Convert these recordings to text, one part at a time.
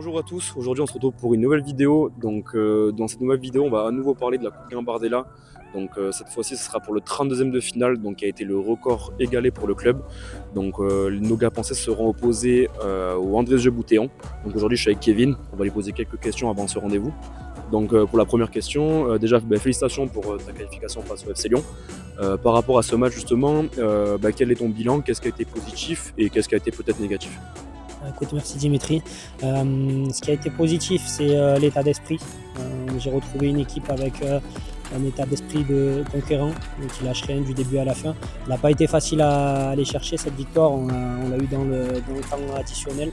Bonjour à tous, aujourd'hui on se retrouve pour une nouvelle vidéo. Dans cette nouvelle vidéo, on va à nouveau parler de la Coupe Gambardella. Cette fois-ci, ce sera pour le 32e de finale, qui a été le record égalé pour le club. Nos gars pensés seront opposés au Andrés Boutéon. Donc aujourd'hui, je suis avec Kevin. On va lui poser quelques questions avant ce rendez-vous. Pour la première question, déjà félicitations pour ta qualification face au FC Lyon. Par rapport à ce match justement, quel est ton bilan? Qu'est-ce qui a été positif et qu'est-ce qui a été peut-être négatif? Écoute, merci Dimitri. Ce qui a été positif, c'est l'état d'esprit. J'ai retrouvé une équipe avec un état d'esprit de conquérant, qui lâche rien du début à la fin. Elle n'a pas été facile à aller chercher cette victoire, on l'a eu dans le temps additionnel.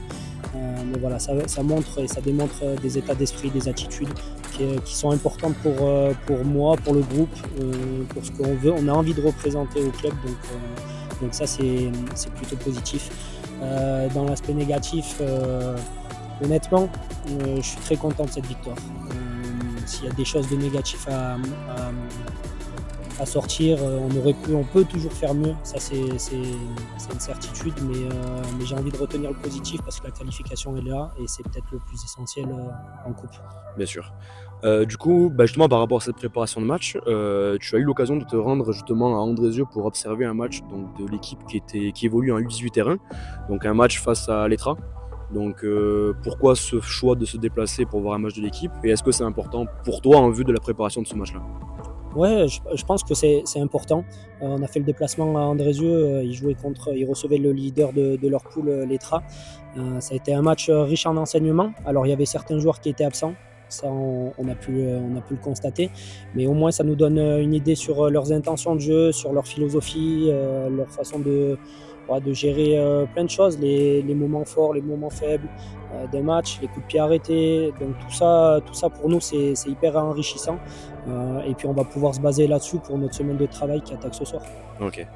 Mais voilà, ça montre et ça démontre des états d'esprit, des attitudes qui sont importantes pour moi, pour le groupe, pour ce qu'on veut. On a envie de représenter au club, donc ça c'est plutôt positif. Dans l'aspect négatif, honnêtement, je suis très content de cette victoire. S'il y a des choses de négatif à sortir, on peut toujours faire mieux, ça c'est une certitude, mais j'ai envie de retenir le positif parce que la qualification est là et c'est peut-être le plus essentiel en coupe. Bien sûr. Justement par rapport à cette préparation de match, tu as eu l'occasion de te rendre justement à Andrézieux pour observer un match de l'équipe qui évolue en U18 terrain, donc un match face à l'Etra. Pourquoi ce choix de se déplacer pour voir un match de l'équipe et est-ce que c'est important pour toi en vue de la préparation de ce match-là? Ouais, je pense que c'est important. On a fait le déplacement à Andrézieux, ils recevaient le leader de leur poule, l'Etra. Ça a été un match riche en enseignements. Alors il y avait certains joueurs qui étaient absents, ça on a pu le constater, mais au moins ça nous donne une idée sur leurs intentions de jeu, sur leur philosophie, leur façon de gérer plein de choses, les moments forts, les moments faibles d'un match, les coups de pied arrêtés. Donc tout ça pour nous c'est hyper enrichissant. Et puis on va pouvoir se baser là-dessus pour notre semaine de travail qui attaque ce soir. Ok.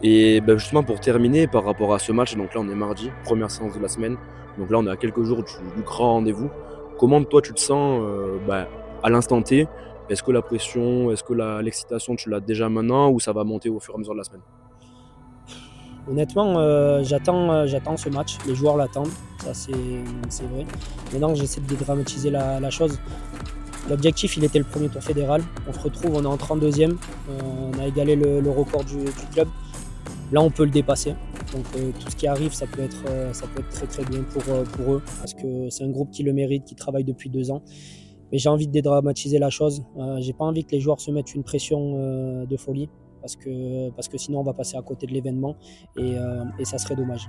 Et justement pour terminer par rapport à ce match, donc là on est mardi, première séance de la semaine, donc là on est à quelques jours du grand rendez-vous. Comment toi tu te sens à l'instant T? Est-ce que la pression, est-ce que l'excitation tu l'as déjà maintenant ou ça va monter au fur et à mesure de la semaine? Honnêtement, j'attends ce match, les joueurs l'attendent, ça c'est vrai. Maintenant j'essaie de dédramatiser la chose. L'objectif il était le premier tour fédéral, on se retrouve, on est en 32e, on a égalé le record du club. Là on peut le dépasser, donc tout ce qui arrive ça peut être très très bien pour eux, parce que c'est un groupe qui le mérite, qui travaille depuis 2 ans. Mais j'ai envie de dédramatiser la chose, j'ai pas envie que les joueurs se mettent une pression de folie, parce que sinon on va passer à côté de l'événement et ça serait dommage.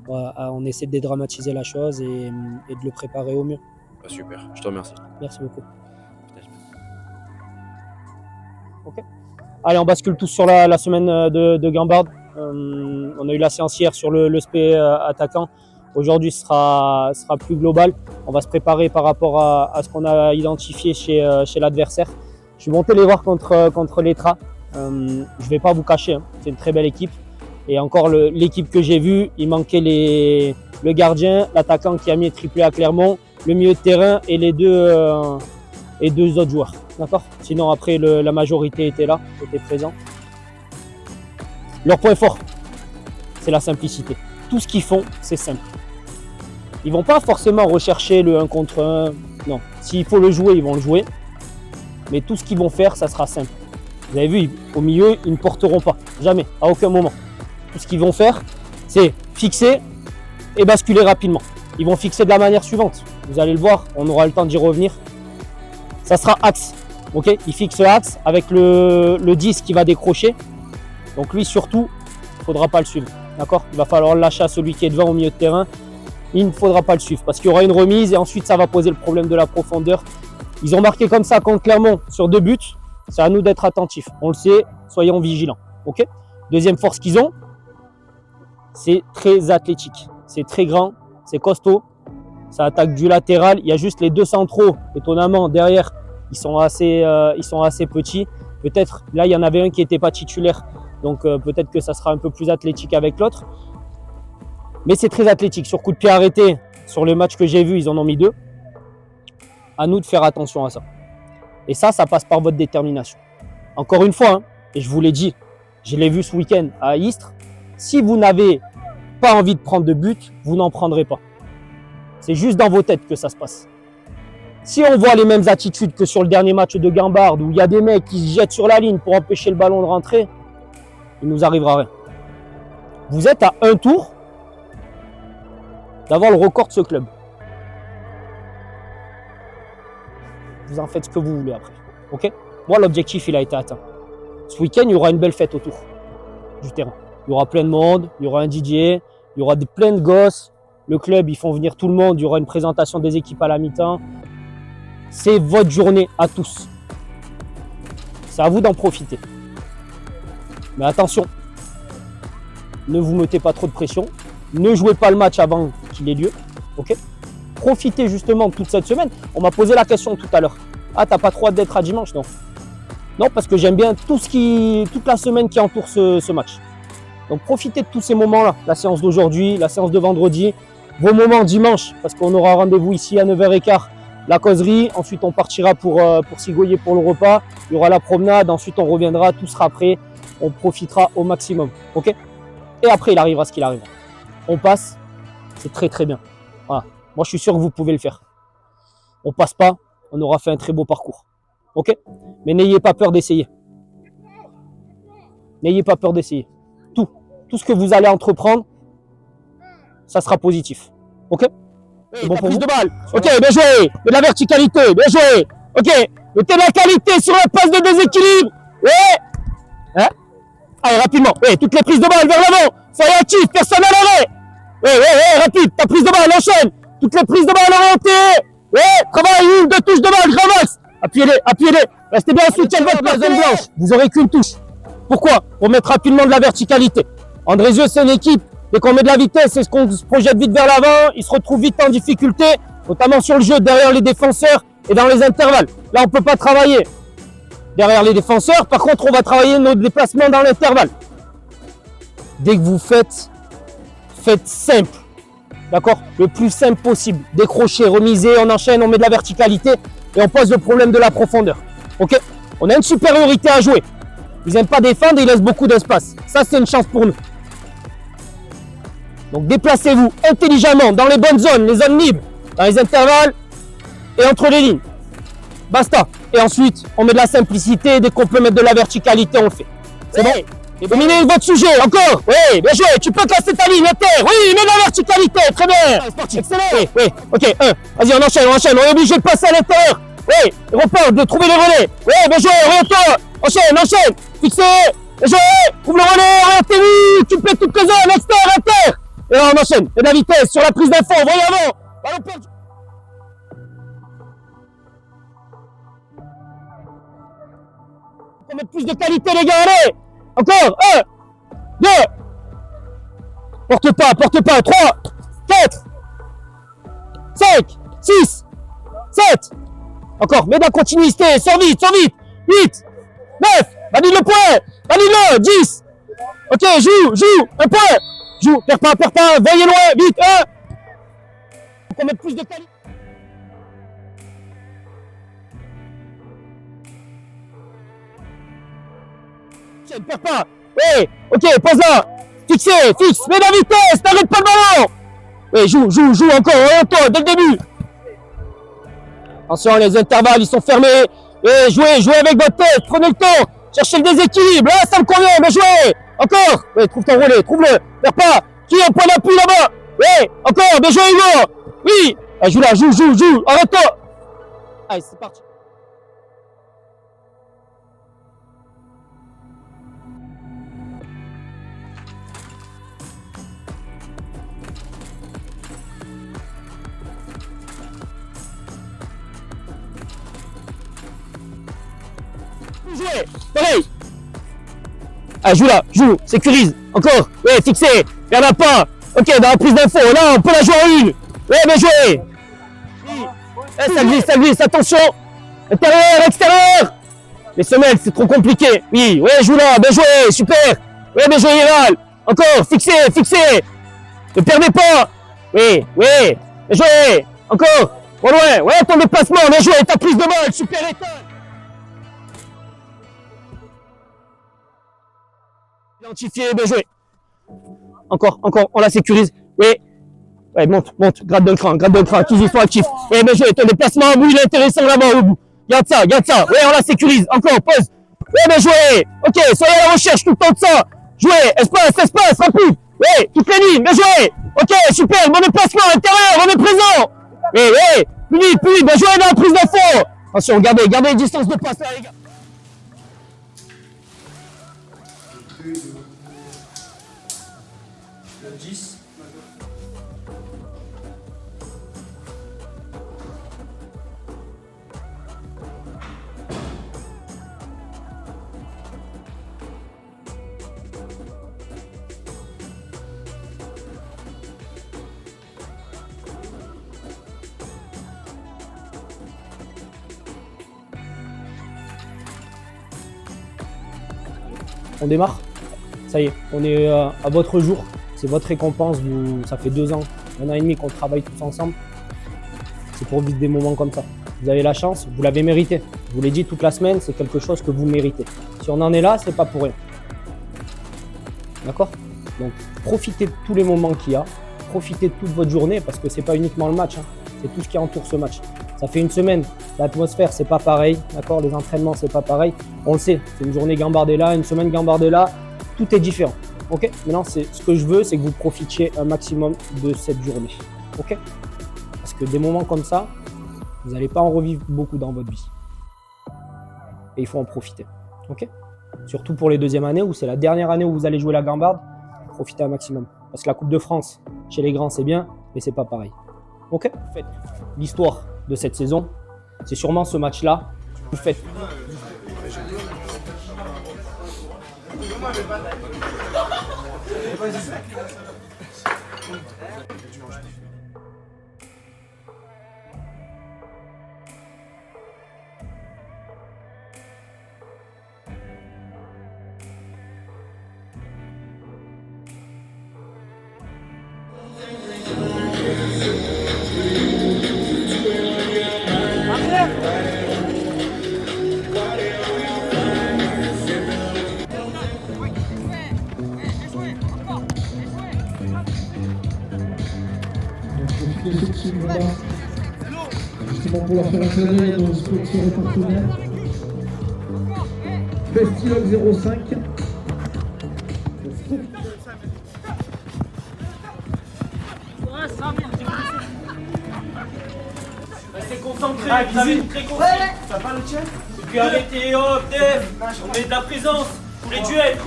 Voilà, on essaie de dédramatiser la chose et de le préparer au mieux. Super, je te remercie. Merci beaucoup. Ok. Allez, on bascule tous sur la semaine de Gambard. On a eu la séance hier sur le SP attaquant. Aujourd'hui, ce sera plus global. On va se préparer par rapport à ce qu'on a identifié chez l'adversaire. Je suis monté les voir contre l'Etra. Je ne vais pas vous cacher, hein, c'est une très belle équipe. Et encore, l'équipe que j'ai vue, il manquait le gardien, l'attaquant qui a mis triplé à Clermont, le milieu de terrain et les deux autres joueurs. D'accord ? Sinon, après, la majorité était là, était présent. Leur point fort, c'est la simplicité. Tout ce qu'ils font, c'est simple. Ils ne vont pas forcément rechercher le 1 contre 1. Non, s'il faut le jouer, ils vont le jouer. Mais tout ce qu'ils vont faire, ça sera simple. Vous avez vu, au milieu, ils ne porteront pas. Jamais, à aucun moment. Tout ce qu'ils vont faire, c'est fixer et basculer rapidement. Ils vont fixer de la manière suivante. Vous allez le voir, on aura le temps d'y revenir. Ça sera axe. Okay, il fixe axe avec le 10 qui va décrocher. Donc lui surtout, il ne faudra pas le suivre. D'accord ? Il va falloir lâcher à celui qui est devant au milieu de terrain. Il ne faudra pas le suivre parce qu'il y aura une remise et ensuite ça va poser le problème de la profondeur. Ils ont marqué comme ça contre Clermont sur 2 buts. C'est à nous d'être attentifs. On le sait, soyons vigilants. Okay ? Deuxième force qu'ils ont, c'est très athlétique. C'est très grand, c'est costaud. Ça attaque du latéral. Il y a juste les 2 centraux, étonnamment, derrière. Ils sont assez petits. Peut-être, là, il y en avait un qui n'était pas titulaire. Donc, peut-être que ça sera un peu plus athlétique avec l'autre. Mais c'est très athlétique. Sur coup de pied arrêté, sur le match que j'ai vu, ils en ont mis 2. À nous de faire attention à ça. Et ça passe par votre détermination. Encore une fois, hein, et je vous l'ai dit, je l'ai vu ce week-end à Istres. Si vous n'avez pas envie de prendre de but, vous n'en prendrez pas. C'est juste dans vos têtes que ça se passe. Si on voit les mêmes attitudes que sur le dernier match de Guimbarde, où il y a des mecs qui se jettent sur la ligne pour empêcher le ballon de rentrer, il ne nous arrivera rien. Vous êtes à un tour d'avoir le record de ce club. Vous en faites ce que vous voulez après. Ok ? Moi, l'objectif, il a été atteint. Ce week-end, il y aura une belle fête autour du terrain. Il y aura plein de monde, il y aura un DJ, il y aura plein de gosses. Le club, ils font venir tout le monde. Il y aura une présentation des équipes à la mi-temps. C'est votre journée à tous. C'est à vous d'en profiter. Mais attention, ne vous mettez pas trop de pression. Ne jouez pas le match avant qu'il ait lieu. Ok ? Profitez justement de toute cette semaine. On m'a posé la question tout à l'heure. Ah, t'as pas trop hâte d'être à dimanche? Non. Non, parce que j'aime bien toute la semaine qui entoure ce match. Donc profitez de tous ces moments-là. La séance d'aujourd'hui, la séance de vendredi, vos moments dimanche, parce qu'on aura rendez-vous ici à 9h15, la causerie. Ensuite, on partira pour Sigoyer pour le repas. Il y aura la promenade. Ensuite, on reviendra. Tout sera prêt. On profitera au maximum. Ok? Et après, il arrivera ce qu'il arrivera. On passe. C'est très très bien. Voilà. Moi, je suis sûr que vous pouvez le faire. On passe pas. On aura fait un très beau parcours. Ok? Mais n'ayez pas peur d'essayer. N'ayez pas peur d'essayer. Tout ce que vous allez entreprendre, ça sera positif. Ok? C'est bon pour vous? De balle. Ok, bien joué. De la verticalité. Bien joué. Ok. Mettez de la qualité sur la passe de déséquilibre. Ouais. Hein? Allez, rapidement. Ouais, toutes les prises de balle vers l'avant. Soyez actif. Personne à l'arrêt. Ouais, rapide. Ta prise de balle, enchaîne. Toutes les prises de balle orientées. Ouais, travaille, une, deux touches de balle, grand max. Appuyez-les. Restez bien en soutien de votre zone blanche. Vous aurez qu'une touche. Pourquoi? Pour mettre rapidement de la verticalité. Andrézieux, c'est une équipe. Dès qu'on met de la vitesse, c'est ce qu'on se projette vite vers l'avant. Il se retrouve vite en difficulté, notamment sur le jeu, derrière les défenseurs et dans les intervalles. Là, on ne peut pas travailler derrière les défenseurs. Par contre, on va travailler nos déplacements dans l'intervalle. Dès que vous faites simple. D'accord? Le plus simple possible. Décrocher, remiser, on enchaîne, on met de la verticalité et on pose le problème de la profondeur. Ok? On a une supériorité à jouer. Ils n'aiment pas défendre et ils laissent beaucoup d'espace. Ça, c'est une chance pour nous. Donc, déplacez-vous intelligemment dans les bonnes zones, les zones libres, dans les intervalles et entre les lignes. Basta. Et ensuite, on met de la simplicité. Dès qu'on peut mettre de la verticalité, on le fait. C'est bon? Dominez votre sujet, encore. Oui, bien joué. Tu peux casser ta ligne à terre. Oui, mets de la verticalité. Très bien. Excellent. Oui. Ok, vas-y, on enchaîne. On est obligé de passer à l'intérieur. Oui, repart, de trouver les relais. Oui, bien joué. Oriente-toi. Enchaîne. Fixez. Bien joué. Trouve le relais. Orientez-vous. Tu peux toutes les zones. Extérieur, inter. Et là, on enchaîne. Et de la vitesse sur la prise d'info. Voyez avant. Ballon perdu. On met plus de qualité, les gars. Allez. Encore. 1, 2. Porte pas. 3, 4, 5, 6, 7. Encore. Mets de la continuité. Sors vite. 8, 9. Valide le point. Valide-le. 10. Ok, joue. Un point. Joue. Perds pas. Voyez loin. Vite. 1. On met plus de qualité. Ne perds pas. Oui. Ok, pose là. Fixe. Mets la vitesse. N'arrête pas le ballon. Oui, joue encore. Oriente-toi dès le début. Attention, les intervalles, ils sont fermés. Et jouez avec votre tête. Prenez le temps. Cherchez le déséquilibre. Là, ça me convient. Bien joué. Encore. Oui, trouve ton relais. Trouve-le. Perds pas. Qui est en point d'appui là-bas? Oui. Encore. Bien joué, Hugo. Oui. Allez, joue là. Joue. Arrête-toi. Allez, c'est parti. Jouer. Pareil. Ah, joue. Sécurise. Encore. Ouais, fixé. Perd la pas. Ok, dans la prise d'info. Là, on peut la jouer en une. Ouais, bien joué. Oui. Ça glisse. Attention. Intérieur, extérieur. Les semelles, c'est trop compliqué. Oui, ouais, joue là. Bien joué. Super. Ouais, bien joué, Iral. Encore. Fixé. Ne perdez pas. Oui. Bien joué. Encore. Bon loin. Ouais, ton déplacement. Bien joué. Ta prise de balle. Super état. Identifié, bien joué. Encore, on la sécurise. Oui. Ouais, monte, gratte de cran, qu'ils y soient actifs. Ouais, bien joué, ton déplacement à bout, il est intéressant là-bas au bout. Garde ça. Ouais, on la sécurise. Encore, pause. Ouais, bien joué. Ok, soyez à la recherche tout le temps de ça. Jouez, espace, rapide. Ouais, toutes les lignes, bien joué. Ok, super, bon déplacement à l'intérieur, on est présent. Ouais, plus vite, bien joué dans la prise d'info. Attention, gardez les distances de passe là, les gars. Le 10. On démarre. Ça y est, on est à votre jour. C'est votre récompense. Ça fait 2 ans, 1 an et demi qu'on travaille tous ensemble. C'est pour vivre des moments comme ça. Vous avez la chance, vous l'avez mérité. Je vous l'ai dit toute la semaine, c'est quelque chose que vous méritez. Si on en est là, c'est pas pour rien. D'accord? Donc, profitez de tous les moments qu'il y a. Profitez de toute votre journée parce que c'est pas uniquement le match, hein. C'est tout ce qui entoure ce match. Ça fait 1 semaine, l'atmosphère c'est pas pareil, d'accord? Les entraînements c'est pas pareil. On le sait, c'est une journée Gambardella, une semaine Gambardella, tout est différent. Ok? Maintenant, ce que je veux, c'est que vous profitiez un maximum de cette journée. Ok? Parce que des moments comme ça, vous n'allez pas en revivre beaucoup dans votre vie. Et il faut en profiter. Ok? Surtout pour les 2e années où c'est la dernière année où vous allez jouer la Gambarde, profitez un maximum. Parce que la Coupe de France, chez les grands, c'est bien, mais c'est pas pareil. Ok? En fait, l'histoire de cette saison, c'est sûrement ce match-là. Vous faites. Justement pour leur faire intervenir nos sponsors et partenaires. Festival 05. Restez concentrés, vous avez une très concentré. Ça va le tien? Et puis arrêtez, hop, Def, on met de la présence, tous les duels.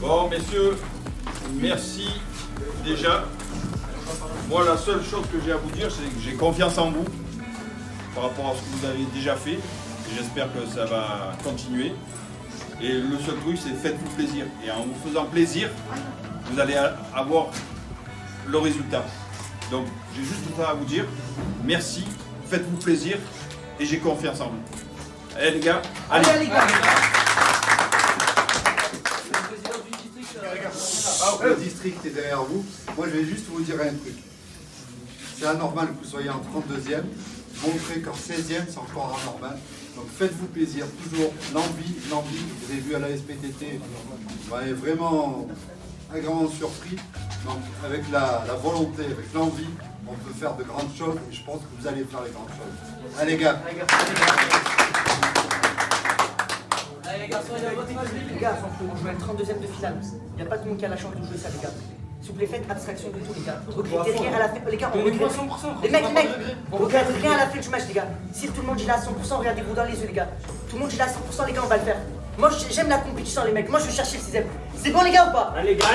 Bon, messieurs, merci déjà. Moi, la seule chose que j'ai à vous dire, c'est que j'ai confiance en vous par rapport à ce que vous avez déjà fait. Et j'espère que ça va continuer. Et le seul truc, c'est faites-vous plaisir. Et en vous faisant plaisir, vous allez avoir le résultat. Donc, j'ai juste ça à vous dire. Merci, faites-vous plaisir et j'ai confiance en vous. Allez les gars, allez les gars. Le district est derrière vous. Moi, je vais juste vous dire un truc. C'est anormal que vous soyez en 32e. Montrez qu'en 16e, c'est encore anormal. Donc, faites-vous plaisir. Toujours l'envie. Vous avez vu à la SPTT, vous m'avez vraiment agréablement surpris. Donc, avec la volonté, avec l'envie, on peut faire de grandes choses. Et je pense que vous allez faire les grandes choses. Allez, les gars. Les gars, on joue à 32e de finale. Il n'y a pas tout le monde qui a la chance de jouer ça, les gars. S'il vous plaît, faites abstraction de tout, les gars. Regrettez rien à la fin. Les gars, on regrette. Les mecs, on regrette rien à la fin du match, les gars. Si tout le monde il est à 100%, regardez-vous dans les yeux, les gars. Tout le monde il est à 100%, les gars, on va le faire. Moi, j'aime la compétition, les mecs. Moi, je veux chercher le 6ème. C'est bon, les gars, ou pas? Allez, gars,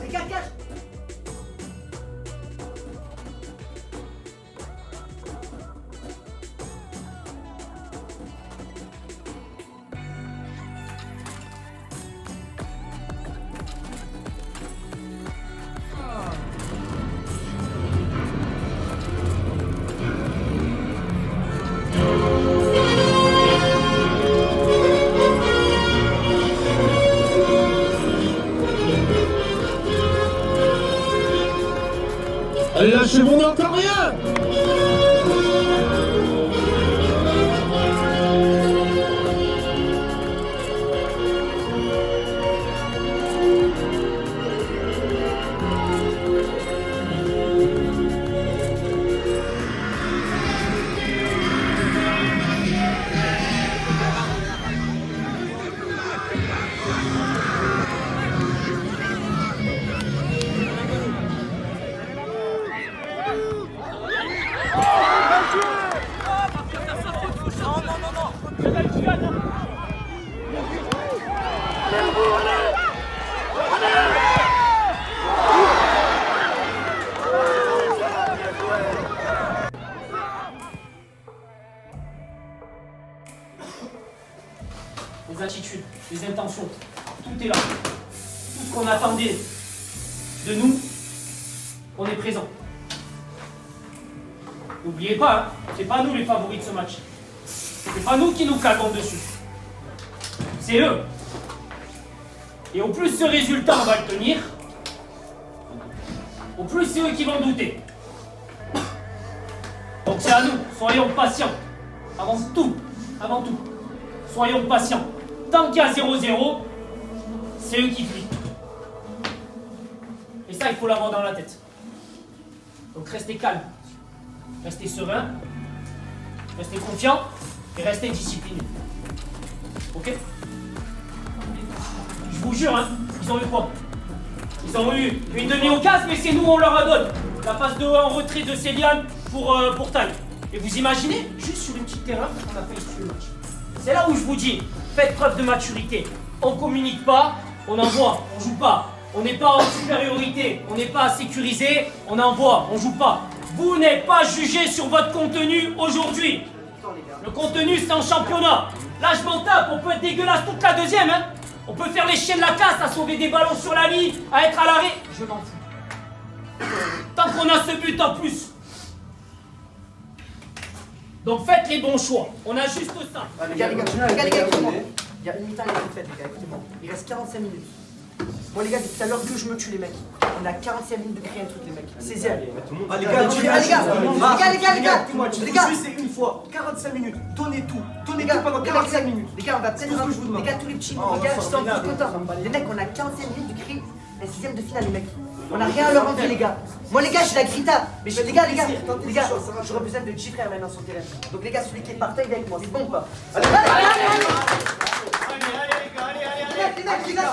Les gars, cache. les attitudes, les intentions. Tout est là. Tout ce qu'on attendait de nous, on est présent. N'oubliez pas, hein, c'est pas nous les favoris de ce match. C'est pas nous qui nous calmons dessus. C'est eux. Et au plus ce résultat on va le tenir, au plus c'est eux qui vont douter. Donc c'est à nous, soyons patients. Avant tout, soyons patients. Tant qu'il y a 0-0, c'est eux qui flippent. Et ça, il faut l'avoir dans la tête. Donc restez calme, restez serein, restez confiant et restez discipliné. Ok? Je vous jure, hein, ils ont eu quoi? Ils ont eu une demi-occasion, mais c'est nous, on leur a donné. La passe de en retrait de Céliane pour Taille. Et vous imaginez, juste sur une petite erreur, on a failli tuer le match. C'est là où je vous dis, faites preuve de maturité. On communique pas, on envoie, on joue pas. On n'est pas en supériorité, on n'est pas sécurisé, on envoie, on joue pas. Vous n'êtes pas jugé sur votre contenu aujourd'hui. Le contenu, c'est en championnat. Là, je m'en tape, on peut être dégueulasse toute la deuxième, hein. On peut faire les chiens de la casse, à sauver des ballons sur la ligne, à être à l'arrêt. Je m'en fous. Tant qu'on a ce but en plus. Donc faites les bons choix. On a juste ça. Les gars, écoutez-moi. Il y a une mi-temps, il est faite, les gars, écoutez-moi. Il reste 45 minutes. Moi, les gars, depuis tout à l'heure que je me tue, les mecs. On a 45 minutes de créer un truc, les mecs. 16e. Les gars, c'est une fois, 45 minutes, donnez tout les gars, pendant 45 minutes. Les gars, on va peut-être. C'est tout ce que je vous demande. Les gars, tous les petits, Oh, les gars, on ils s'en sont finale. tous contents. Les mecs, on a 45 minutes de créer un 6e de finale, les mecs. On a rien à leur envier, les gars. Moi, les gars, je suis la grita. Mais les gars, j'aurais besoin de 10 frères maintenant sur le terrain. Donc, les gars, celui qui est partant, il est avec moi. C'est bon ou pas? Allez. Les gars,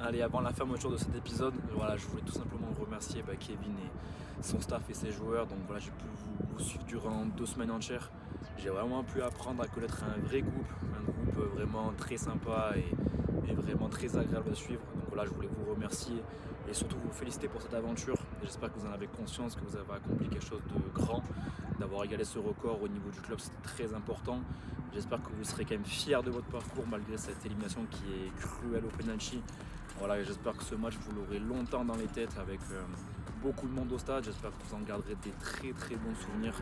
Allez, avant la fermeture de cet épisode, voilà, je voulais tout simplement remercier Kevin et son staff et ses joueurs. Donc voilà, j'ai pu vous suivre durant 2 semaines entières. J'ai vraiment pu apprendre à connaître un vrai groupe, un groupe vraiment très sympa et vraiment très agréable à suivre. Donc voilà, je voulais vous remercier et surtout vous féliciter pour cette aventure. J'espère que vous en avez conscience, que vous avez accompli quelque chose de grand. D'avoir égalé ce record au niveau du club, c'était très important. J'espère que vous serez quand même fiers de votre parcours malgré cette élimination qui est cruelle au penalty. Voilà, j'espère que ce match vous l'aurez longtemps dans les têtes avec beaucoup de monde au stade. J'espère que vous en garderez des très bons souvenirs.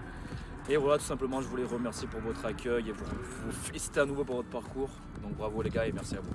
Et voilà, tout simplement, je voulais remercier pour votre accueil et vous féliciter à nouveau pour votre parcours. Donc bravo les gars et merci à vous.